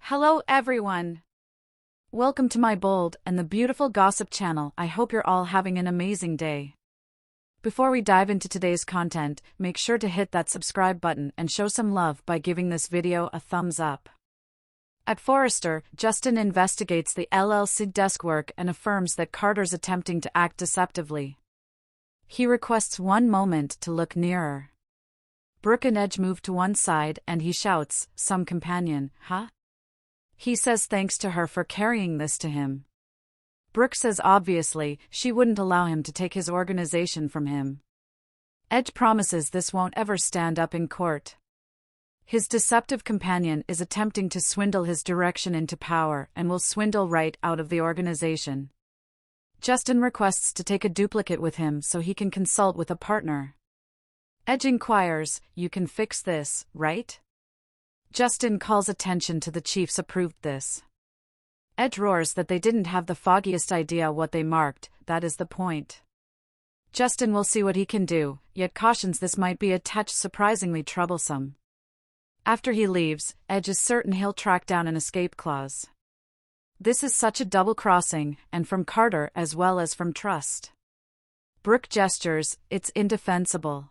Hello everyone! Welcome to my bold and the beautiful gossip channel. I hope you're all having an amazing day. Before we dive into today's content, make sure to hit that subscribe button and show some love by giving this video a thumbs up. At Forrester, Justin investigates the LLC desk work and affirms that Carter's attempting to act deceptively. He requests one moment to look nearer. Brooke and Edge move to one side and he shouts, "Some companion, huh?" He says thanks to her for carrying this to him. Brooke says obviously, she wouldn't allow him to take his organization from him. Edge promises this won't ever stand up in court. His deceptive companion is attempting to swindle his direction into power and will swindle right out of the organization. Justin requests to take a duplicate with him so he can consult with a partner. Edge inquires, "You can fix this, right?" Justin calls attention to the chief's approved this. Edge roars that they didn't have the foggiest idea what they marked, that is the point. Justin will see what he can do, yet cautions this might be a touch surprisingly troublesome. After he leaves, Edge is certain he'll track down an escape clause. This is such a double-crossing, and from Carter as well as from Trust. Brooke gestures, "It's indefensible."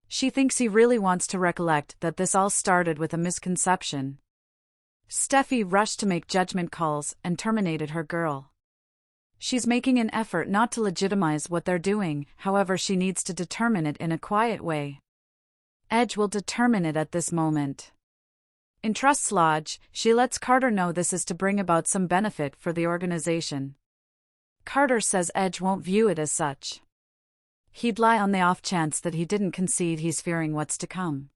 She thinks he really wants to recollect that this all started with a misconception. Steffi rushed to make judgment calls and terminated her girl. She's making an effort not to legitimize what they're doing, however she needs to determine it in a quiet way. Edge will determine it at this moment. In Trust's lodge, she lets Carter know this is to bring about some benefit for the organization. Carter says Edge won't view it as such. He'd lie on the off chance that he didn't concede he's fearing what's to come.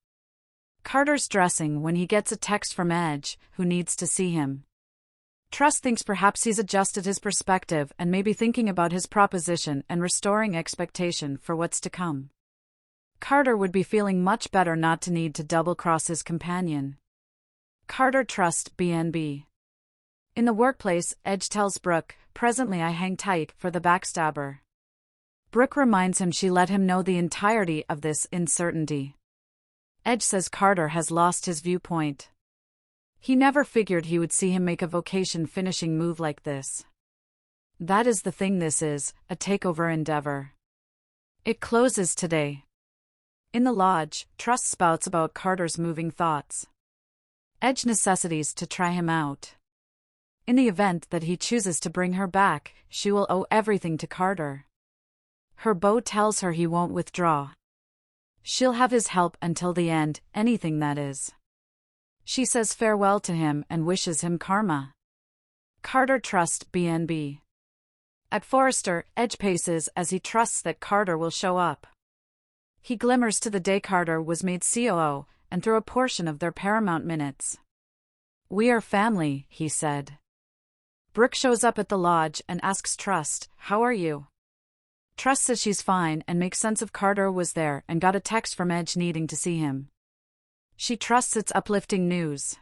Carter's dressing when he gets a text from Edge, who needs to see him. Trust thinks perhaps he's adjusted his perspective and may be thinking about his proposition and restoring expectation for what's to come. Carter would be feeling much better not to need to double-cross his companion. Carter Trust BNB. In the workplace, Edge tells Brooke, "Presently I hang tight for the backstabber." Brooke reminds him she let him know the entirety of this uncertainty. Edge says Carter has lost his viewpoint. He never figured he would see him make a vocation-finishing move like this. That is the thing, this is, a takeover endeavor. It closes today. In the lodge, Trust spouts about Carter's moving thoughts. Edge necessities to try him out. In the event that he chooses to bring her back, she will owe everything to Carter. Her beau tells her he won't withdraw. She'll have his help until the end, anything that is. She says farewell to him and wishes him karma. Carter Trust BNB. At Forrester, Edge paces as he trusts that Carter will show up. He glimmers to the day Carter was made COO, and through a portion of their Paramount minutes. "We are family," he said. Brooke shows up at the lodge and asks Trust, "How are you?" Trust says she's fine and makes sense of Carter was there and got a text from Edge needing to see him. She trusts it's uplifting news.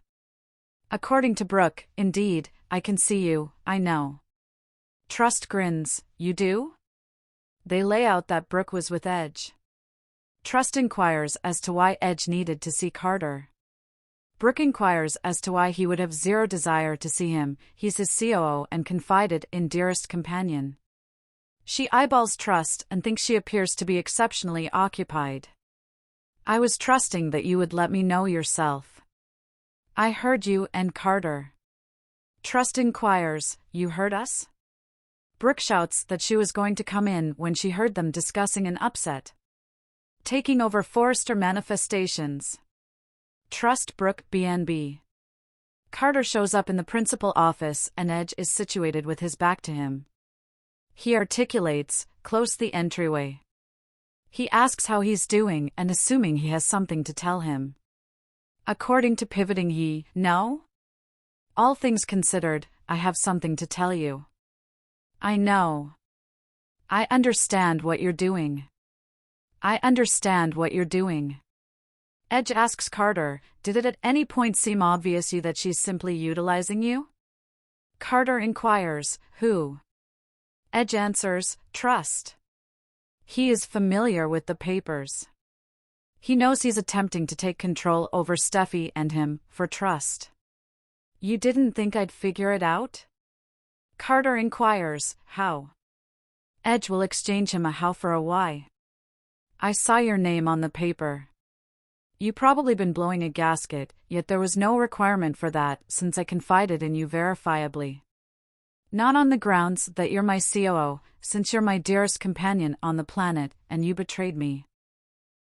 According to Brooke, "Indeed, I can see you, I know." Trust grins, "You do?" They lay out that Brooke was with Edge. Trust inquires as to why Edge needed to see Carter. Brooke inquires as to why he would have zero desire to see him, he's his COO and confided in dearest companion. She eyeballs Trust and thinks she appears to be exceptionally occupied. "I was trusting that you would let me know yourself." "I heard you and Carter." Trust inquires, "You heard us?" Brooke shouts that she was going to come in when she heard them discussing an upset. Taking over Forrester manifestations. Trust Brooke BNB. Carter shows up in the principal office and Edge is situated with his back to him. He articulates, "Close the entryway." He asks how he's doing and assuming he has something to tell him. According to Pivoting Ye, "No? All things considered, I have something to tell you." "I know. I understand what you're doing. I understand what you're doing." Edge asks Carter, "Did it at any point seem obvious to you that she's simply utilizing you?" Carter inquires, "Who?" Edge answers, "Trust." He is familiar with the papers. He knows he's attempting to take control over Steffi and him, for Trust. You didn't think I'd figure it out? Carter inquires, how? Edge will exchange him a how for a why. I saw your name on the paper. You probably been blowing a gasket, yet there was no requirement for that since I confided in you verifiably. Not on the grounds that you're my COO, since you're my dearest companion on the planet, and you betrayed me.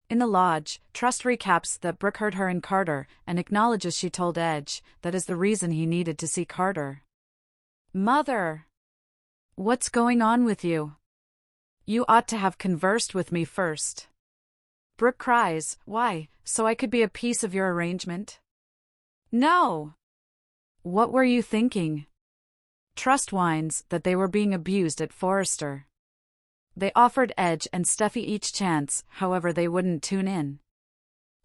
In the lodge, Trust recaps that Brooke heard her and Carter, and acknowledges she told Edge that is the reason he needed to see Carter. Mother! What's going on with you? You ought to have conversed with me first. Brooke cries, why, so I could be a piece of your arrangement? No! What were you thinking? Trust whines that they were being abused at Forrester. They offered Edge and Steffi each chance, however they wouldn't tune in.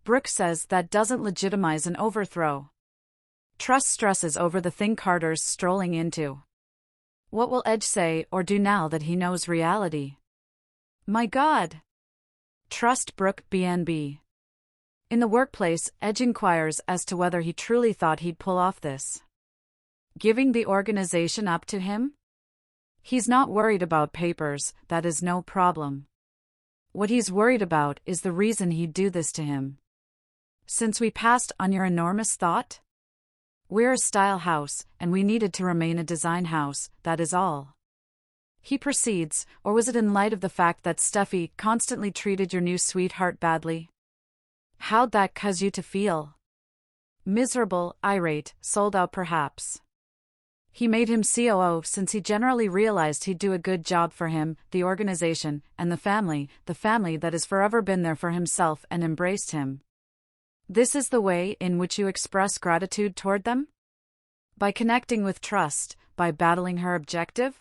Brooke says that doesn't legitimize an overthrow. Trust stresses over the thing Carter's strolling into. What will Edge say or do now that he knows reality? My God! Trust Brooke BNB. In the workplace, Edge inquires as to whether he truly thought he'd pull off this. Giving the organization up to him? He's not worried about papers, that is no problem. What he's worried about is the reason he'd do this to him. Since we passed on your enormous thought? We're a style house, and we needed to remain a design house, that is all. He proceeds, or was it in light of the fact that Steffi constantly treated your new sweetheart badly? How'd that cause you to feel? Miserable, irate, sold out perhaps. He made him COO since he generally realized he'd do a good job for him, the organization, and the family that has forever been there for himself and embraced him. This is the way in which you express gratitude toward them? By connecting with Trust, by battling her objective?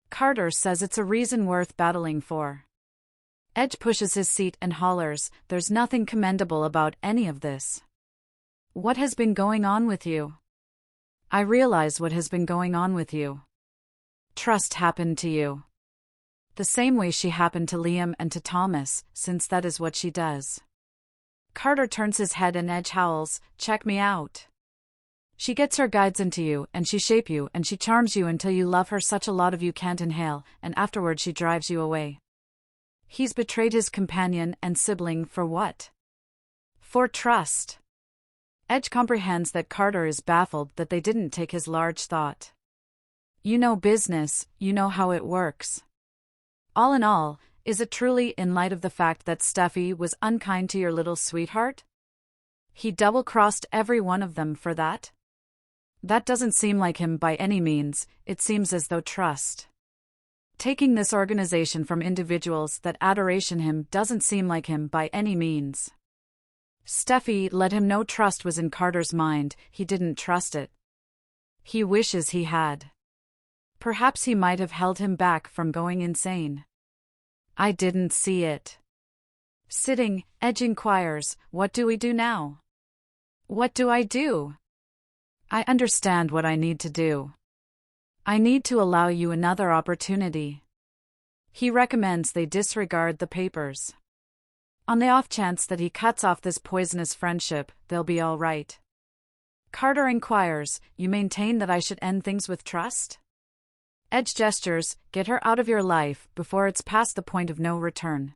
Carter says it's a reason worth battling for. Edge pushes his seat and hollers, there's nothing commendable about any of this. What has been going on with you? I realize what has been going on with you. Trust happened to you. The same way she happened to Liam and to Thomas, since that is what she does. Carter turns his head and Edge howls, check me out. She gets her guides into you, and she shape you, and she charms you until you love her such a lot of you can't inhale, and afterward she drives you away. He's betrayed his companion and sibling for what? For trust. Edge comprehends that Carter is baffled that they didn't take his large thought. You know business, you know how it works. All in all, is it truly in light of the fact that Steffi was unkind to your little sweetheart? He double-crossed every one of them for that? That doesn't seem like him by any means, it seems as though Trust. Taking this organization from individuals that adoration him doesn't seem like him by any means. Steffi let him know Trust was in Carter's mind, he didn't trust it. He wishes he had. Perhaps he might have held him back from going insane. I didn't see it. Sitting, Edge inquires, what do we do now? What do I do? I understand what I need to do. I need to allow you another opportunity. He recommends they disregard the papers. On the off chance that he cuts off this poisonous friendship, they'll be all right. Carter inquires, you maintain that I should end things with Trust? Edge gestures, get her out of your life before it's past the point of no return.